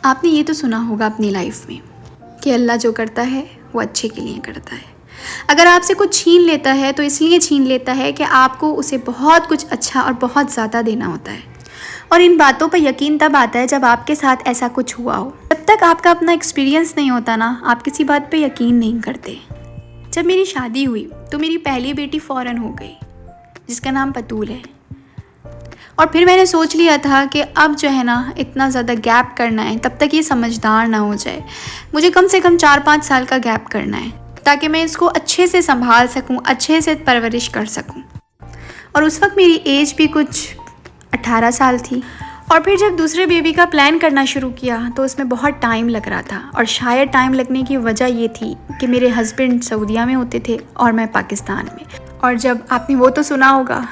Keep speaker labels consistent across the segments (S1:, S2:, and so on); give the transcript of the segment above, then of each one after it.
S1: आपने ये तो सुना होगा अपनी लाइफ में कि अल्लाह जो करता है वो अच्छे के लिए करता है। अगर आपसे कुछ छीन लेता है तो इसलिए छीन लेता है कि आपको उसे बहुत कुछ अच्छा और बहुत ज़्यादा देना होता है। और इन बातों पर यकीन तब आता है जब आपके साथ ऐसा कुछ हुआ हो। जब तक आपका अपना एक्सपीरियंस नहीं होता ना, आप किसी बात पे यकीन नहीं करते। जब मेरी शादी हुई तो मेरी पहली बेटी फ़ौरन हो गई, जिसका नाम पतूल है। और फिर मैंने सोच लिया था कि अब जो है ना, इतना ज़्यादा गैप करना है तब तक ये समझदार ना हो जाए। मुझे कम से कम 4-5 साल का गैप करना है ताकि मैं इसको अच्छे से संभाल सकूं, अच्छे से परवरिश कर सकूं। और उस वक्त मेरी एज भी कुछ 18 साल थी। और फिर जब दूसरे बेबी का प्लान करना शुरू किया तो उसमें बहुत टाइम लग रहा था। और शायद टाइम लगने की वजह ये थी कि मेरे हस्बैंड सऊदीया में होते थे और मैं पाकिस्तान में। और जब आपने वो तो सुना होगा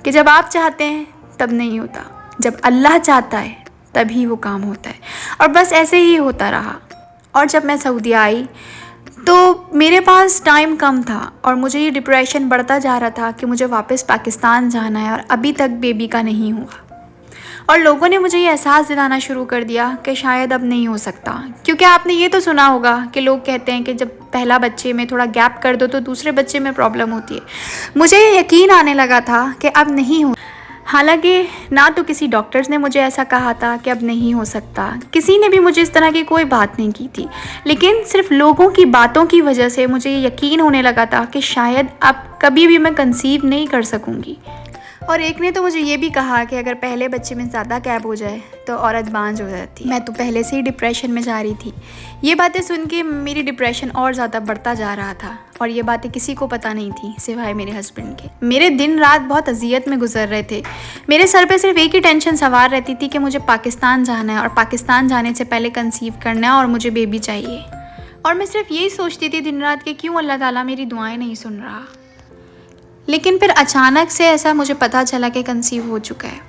S1: कि जब आप चाहते हैं तब नहीं होता, जब अल्लाह चाहता है तभी वो काम होता है। और बस ऐसे ही होता रहा। और जब मैं सऊदीया आई तो मेरे पास टाइम कम था और मुझे ये डिप्रेशन बढ़ता जा रहा था कि मुझे वापस पाकिस्तान जाना है और अभी तक बेबी का नहीं हुआ। और लोगों ने मुझे ये एहसास दिलाना शुरू कर दिया कि शायद अब नहीं हो सकता। क्योंकि आपने ये तो सुना होगा कि लोग कहते हैं कि जब पहला बच्चे में थोड़ा गैप कर दो तो दूसरे बच्चे में प्रॉब्लम होती है। मुझे यकीन आने लगा था कि अब नहीं हो। हालांकि ना तो किसी डॉक्टर्स ने मुझे ऐसा कहा था कि अब नहीं हो सकता, किसी ने भी मुझे इस तरह की कोई बात नहीं की थी। लेकिन सिर्फ लोगों की बातों की वजह से मुझे ये यकीन होने लगा था कि शायद अब कभी भी मैं कंसीव नहीं कर सकूँगी। और एक ने तो मुझे ये भी कहा कि अगर पहले बच्चे में ज़्यादा गैप हो जाए तो औरत बांझ हो जाती है। मैं तो पहले से ही डिप्रेशन में जा रही थी। ये बातें सुन के मेरी डिप्रेशन और ज़्यादा बढ़ता जा रहा था। और ये बातें किसी को पता नहीं थी सिवाय मेरे हस्बैंड के। मेरे दिन रात बहुत अजियत में गुजर रहे थे। मेरे सर पे सिर्फ एक ही टेंशन सवार रहती थी कि मुझे पाकिस्तान जाना है और पाकिस्तान जाने से पहले कंसीव करना है और मुझे बेबी चाहिए। और मैं सिर्फ यही सोचती थी दिन रात कि क्यों अल्लाह ताला मेरी दुआएं नहीं सुन रहा। लेकिन फिर अचानक से ऐसा मुझे पता चला कि कंसीव हो चुका है।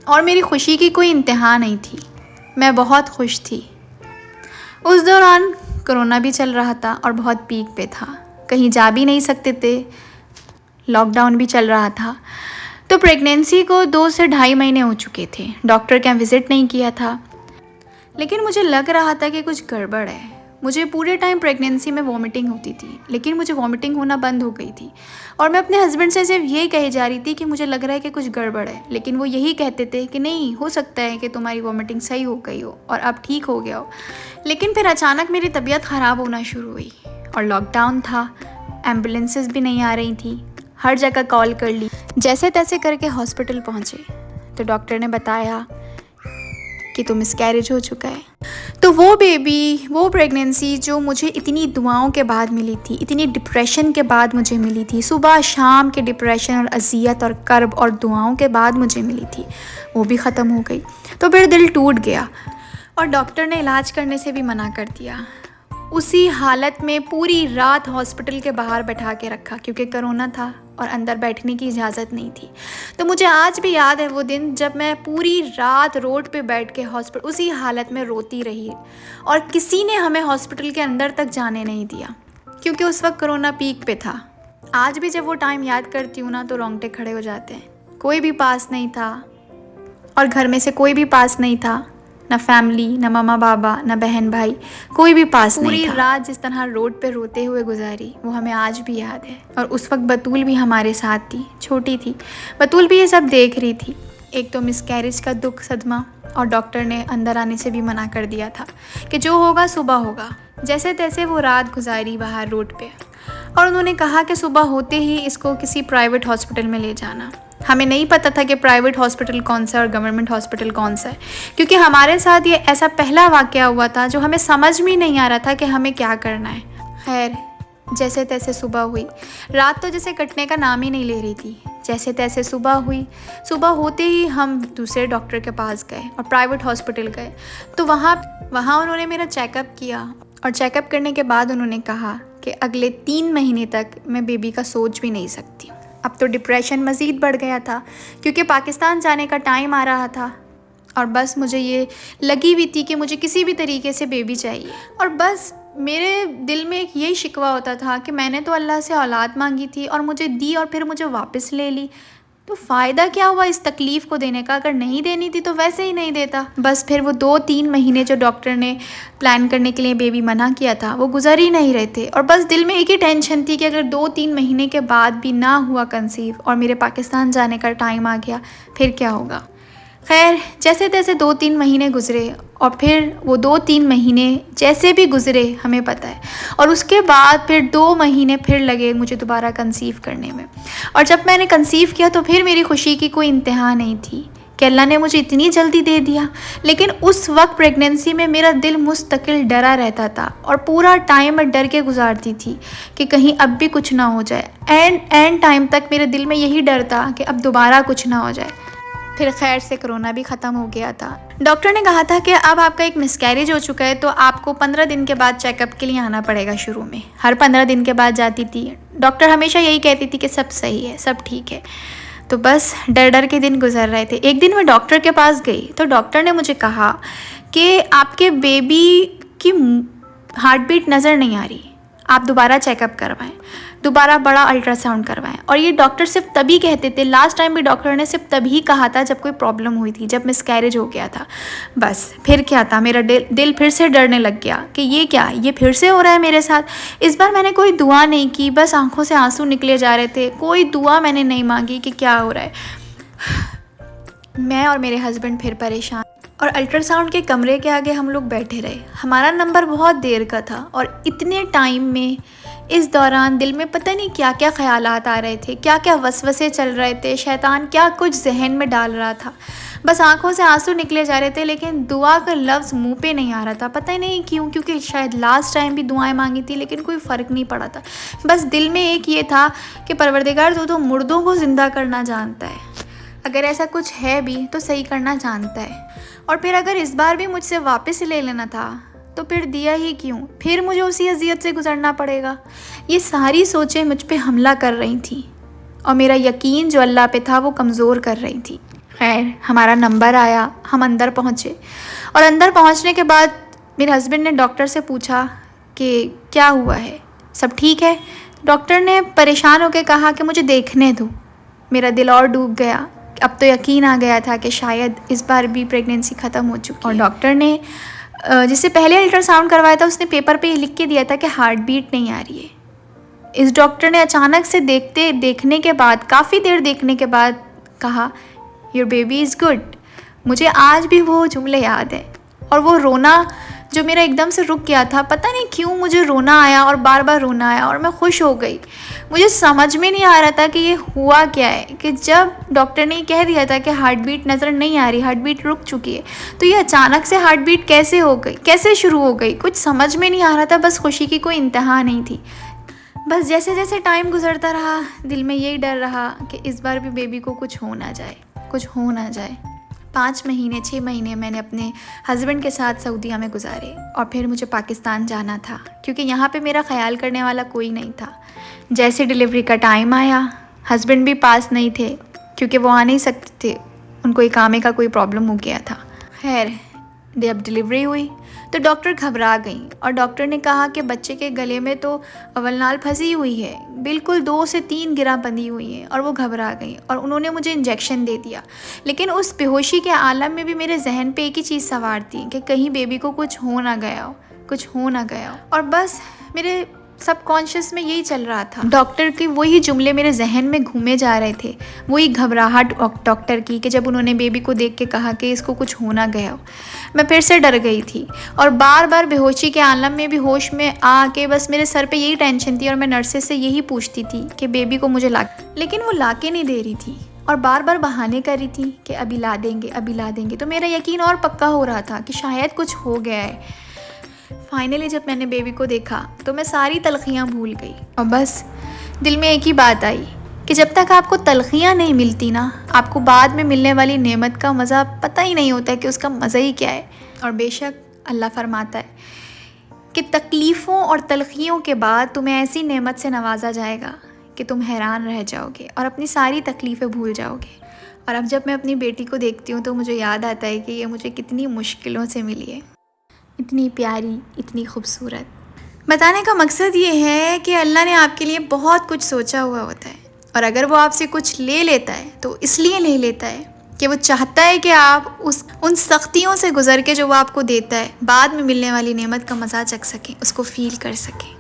S1: और मेरी खुशी की कोई इंतहा नहीं थी। मैं बहुत खुश थी। उस दौरान कोरोना भी चल रहा था और बहुत पीक पे था। कहीं जा भी नहीं सकते थे, लॉकडाउन भी चल रहा था। तो प्रेगनेंसी को 2 से ढाई महीने हो चुके थे। डॉक्टर के यहाँ विज़िट नहीं किया था। लेकिन मुझे लग रहा था कि कुछ गड़बड़ है। मुझे पूरे टाइम प्रेगनेंसी में वॉमिटिंग होती थी, लेकिन मुझे वॉमिटिंग होना बंद हो गई थी। और मैं अपने हस्बैंड से सिर्फ यही कही जा रही थी कि मुझे लग रहा है कि कुछ गड़बड़ है। लेकिन वो यही कहते थे कि नहीं, हो सकता है कि तुम्हारी वॉमिटिंग सही हो गई हो और अब ठीक हो गया हो। लेकिन फिर अचानक मेरी तबीयत ख़राब होना शुरू हुई और लॉकडाउन था। एम्बुलेंसेस भी नहीं आ रही थी। हर जगह कॉल कर ली, जैसे तैसे करके हॉस्पिटल पहुँचे तो डॉक्टर ने बताया कि तो मिसकैरेज हो चुका है। तो वो बेबी, वो प्रेगनेंसी जो मुझे इतनी दुआओं के बाद मिली थी, इतनी डिप्रेशन के बाद मुझे मिली थी, सुबह शाम के डिप्रेशन और अजियत और कर्ब और दुआओं के बाद मुझे मिली थी, वो भी ख़त्म हो गई। तो फिर दिल टूट गया और डॉक्टर ने इलाज करने से भी मना कर दिया। उसी हालत में पूरी रात हॉस्पिटल के बाहर बैठा के रखा क्योंकि कोरोना था और अंदर बैठने की इजाज़त नहीं थी। तो मुझे आज भी याद है वो दिन जब मैं पूरी रात रोड पे बैठ के हॉस्पिटल उसी हालत में रोती रही और किसी ने हमें हॉस्पिटल के अंदर तक जाने नहीं दिया क्योंकि उस वक्त कोरोना पीक पे था। आज भी जब वो टाइम याद करती हूँ ना तो रोंगटे खड़े हो जाते हैं। कोई भी पास नहीं था और घर में से कोई भी पास नहीं था, ना फैमिली, ना मामा बाबा, ना बहन भाई, कोई भी पास नहीं था। पूरी रात जिस तरह रोड पे रोते हुए गुजारी वो हमें आज भी याद है। और उस वक्त बतूल भी हमारे साथ थी, छोटी थी। बतूल भी ये सब देख रही थी। एक तो मिसकैरेज का दुख, सदमा, और डॉक्टर ने अंदर आने से भी मना कर दिया था कि जो होगा सुबह होगा। जैसे तैसे वो रात गुजारी बाहर रोड पे और उन्होंने कहा कि सुबह होते ही इसको किसी प्राइवेट हॉस्पिटल में ले जाना। हमें नहीं पता था कि प्राइवेट हॉस्पिटल कौन सा है और गवर्नमेंट हॉस्पिटल कौन सा है, क्योंकि हमारे साथ ये ऐसा पहला वाक़या हुआ था जो हमें समझ में नहीं आ रहा था कि हमें क्या करना है। खैर, जैसे तैसे सुबह हुई। रात तो जैसे कटने का नाम ही नहीं ले रही थी। जैसे तैसे सुबह हुई। सुबह होते ही हम दूसरे डॉक्टर के पास गए और प्राइवेट हॉस्पिटल गए। तो वहाँ उन्होंने मेरा चेकअप किया और चेकअप करने के बाद उन्होंने कहा कि अगले 3 महीने तक मैं बेबी का सोच भी नहीं सकती हूँ। अब तो डिप्रेशन मज़ीद बढ़ गया था क्योंकि पाकिस्तान जाने का टाइम आ रहा था और बस मुझे ये लगी हुई थी कि मुझे किसी भी तरीके से बेबी चाहिए। और बस मेरे दिल में एक यही शिकवा होता था कि मैंने तो अल्लाह से औलाद मांगी थी और मुझे दी और फिर मुझे वापस ले ली। तो फ़ायदा क्या हुआ इस तकलीफ़ को देने का? अगर नहीं देनी थी तो वैसे ही नहीं देता। बस फिर वो 2-3 महीने जो डॉक्टर ने प्लान करने के लिए बेबी मना किया था, वो गुज़र ही नहीं रहे थे। और बस दिल में एक ही टेंशन थी कि अगर 2-3 महीने के बाद भी ना हुआ कंसीव और मेरे पाकिस्तान जाने का टाइम आ गया, फिर क्या होगा? खैर, जैसे तैसे 2-3 महीने गुज़रे और फिर वो 2-3 महीने जैसे भी गुज़रे हमें पता है, और उसके बाद फिर 2 महीने फिर लगे मुझे दोबारा कंसीव करने में। और जब मैंने कंसीव किया तो फिर मेरी खुशी की कोई इंतहा नहीं थी कि अल्लाह ने मुझे इतनी जल्दी दे दिया। लेकिन उस वक्त प्रेगनेंसी में मेरा दिल मुस्तकिल डरा रहता था और पूरा टाइम मैं डर के गुजारती थी कि कहीं अब भी कुछ ना हो जाए। एंड टाइम तक मेरे दिल में यही डर था कि अब दोबारा कुछ ना हो जाए। फिर खैर से कोरोना भी ख़त्म हो गया था। डॉक्टर ने कहा था कि अब आपका एक मिसकैरेज हो चुका है, तो आपको 15 दिन के बाद चेकअप के लिए आना पड़ेगा। शुरू में हर 15 दिन के बाद जाती थी। डॉक्टर हमेशा यही कहती थी कि सब सही है, सब ठीक है। तो बस डर डर के दिन गुजर रहे थे। एक दिन मैं डॉक्टर के पास गई तो डॉक्टर ने मुझे कहा कि आपके बेबी की हार्ट बीट नज़र नहीं आ रही, आप दोबारा चेकअप करवाएं, दोबारा बड़ा अल्ट्रासाउंड करवाएं। और ये डॉक्टर सिर्फ तभी कहते थे, लास्ट टाइम भी डॉक्टर ने सिर्फ तभी कहा था जब कोई प्रॉब्लम हुई थी, जब मिसकैरेज हो गया था। बस फिर क्या था, मेरा दिल फिर से डरने लग गया कि ये फिर से हो रहा है मेरे साथ। इस बार मैंने कोई दुआ नहीं की, बस आंखों से आंसू निकले जा रहे थे। कोई दुआ मैंने नहीं मांगी कि क्या हो रहा है। मैं और मेरे हस्बैंड फिर परेशान, और अल्ट्रासाउंड के कमरे के आगे हम लोग बैठे रहे। हमारा नंबर बहुत देर का था और इतने टाइम में इस दौरान दिल में पता नहीं क्या क्या ख्यालात आ रहे थे, क्या क्या वसवसे चल रहे थे, शैतान क्या कुछ जहन में डाल रहा था। बस आंखों से आंसू निकले जा रहे थे, लेकिन दुआ का लफ्ज़ मुंह पे नहीं आ रहा था। पता ही नहीं क्यों, क्योंकि शायद लास्ट टाइम भी दुआएं मांगी थी लेकिन कोई फ़र्क नहीं पड़ा था। बस दिल में एक ये था कि परवरदिगार तू तो मुर्दों को ज़िंदा करना जानता है, अगर ऐसा कुछ है भी तो सही करना जानता है। और फिर अगर इस बार भी मुझसे वापस ले लेना था तो फिर दिया ही क्यों, फिर मुझे उसी अजियत से गुजरना पड़ेगा। ये सारी सोचें मुझ पे हमला कर रही थी और मेरा यकीन जो अल्लाह पे था वो कमज़ोर कर रही थी। खैर, हमारा नंबर आया, हम अंदर पहुँचे, और अंदर पहुँचने के बाद मेरे हस्बैंड ने डॉक्टर से पूछा कि क्या हुआ है, सब ठीक है। डॉक्टर ने परेशान होकर कहा कि मुझे देखने दो। मेरा दिल और डूब गया। अब तो यकीन आ गया था कि शायद इस बार भी प्रेगनेंसी ख़त्म हो चुकी है। और डॉक्टर ने जिससे पहले अल्ट्रासाउंड करवाया था उसने पेपर पे लिख के दिया था कि हार्ट बीट नहीं आ रही है। इस डॉक्टर ने अचानक से देखने के बाद, काफ़ी देर देखने के बाद कहा, योर बेबी इज़ गुड। मुझे आज भी वो जुमले याद है, और वो रोना जो मेरा एकदम से रुक गया था, पता नहीं क्यों मुझे रोना आया और बार बार रोना आया और मैं खुश हो गई। मुझे समझ में नहीं आ रहा था कि ये हुआ क्या है, कि जब डॉक्टर ने कह दिया था कि हार्ट बीट नज़र नहीं आ रही, हार्ट बीट रुक चुकी है, तो ये अचानक से हार्ट बीट कैसे हो गई, कैसे शुरू हो गई, कुछ समझ में नहीं आ रहा था। बस खुशी की कोई इंतहा नहीं थी। बस जैसे जैसे टाइम गुजरता रहा दिल में यही डर रहा कि इस बार भी बेबी को कुछ हो ना जाए, कुछ हो ना जाए। 5 महीने 6 महीने मैंने अपने हस्बैंड के साथ सऊदीया में गुजारे, और फिर मुझे पाकिस्तान जाना था क्योंकि यहाँ पे मेरा ख्याल करने वाला कोई नहीं था। जैसे डिलीवरी का टाइम आया, हस्बैंड भी पास नहीं थे क्योंकि वो आ नहीं सकते थे, उनको इकामे का कोई प्रॉब्लम हो गया था। खैर, जब डिलीवरी हुई तो डॉक्टर घबरा गई और डॉक्टर ने कहा कि बच्चे के गले में तो अवलनाल फंसी हुई है, बिल्कुल 2 से 3 गिरा बंधी हुई है, और वो घबरा गई और उन्होंने मुझे इंजेक्शन दे दिया। लेकिन उस बेहोशी के आलम में भी मेरे जहन पे एक ही चीज़ सवार थी कि कहीं बेबी को कुछ हो ना गया हो, कुछ हो ना गया हो। और बस मेरे सबकॉन्शियस में यही चल रहा था। डॉक्टर के वही जुमले मेरे जहन में घूमे जा रहे थे, वही घबराहट डॉक्टर की कि जब उन्होंने बेबी को देख के कहा कि इसको कुछ होना गया हो। मैं फिर से डर गई थी और बार बार बेहोशी के आलम में भी होश में आके बस मेरे सर पे यही टेंशन थी, और मैं नर्सेस से यही पूछती थी कि बेबी को मुझे ला, लेकिन वो ला के नहीं दे रही थी और बार बार बहाने कर रही थी कि अभी ला देंगे, अभी ला देंगे। तो मेरा यकीन और पक्का हो रहा था कि शायद कुछ हो गया है। फाइनली जब मैंने बेबी को देखा तो मैं सारी तलखियाँ भूल गई, और बस दिल में एक ही बात आई कि जब तक आपको तलखियाँ नहीं मिलती ना, आपको बाद में मिलने वाली नेमत का मज़ा पता ही नहीं होता है कि उसका मज़ा ही क्या है। और बेशक अल्लाह फरमाता है कि तकलीफ़ों और तलखियों के बाद तुम्हें ऐसी नेमत से नवाजा जाएगा कि तुम हैरान रह जाओगे और अपनी सारी तकलीफ़ें भूल जाओगे। और अब जब मैं अपनी बेटी को देखती हूँ तो मुझे याद आता है कि ये मुझे कितनी मुश्किलों से मिली है, इतनी प्यारी, इतनी खूबसूरत। बताने का मकसद ये है कि अल्लाह ने आपके लिए बहुत कुछ सोचा हुआ होता है, और अगर वो आपसे कुछ ले लेता है तो इसलिए ले लेता है कि वो चाहता है कि आप उन सख्तियों से गुजर के जो वो आपको देता है, बाद में मिलने वाली नेमत का मज़ा चख सकें, उसको फ़ील कर सकें।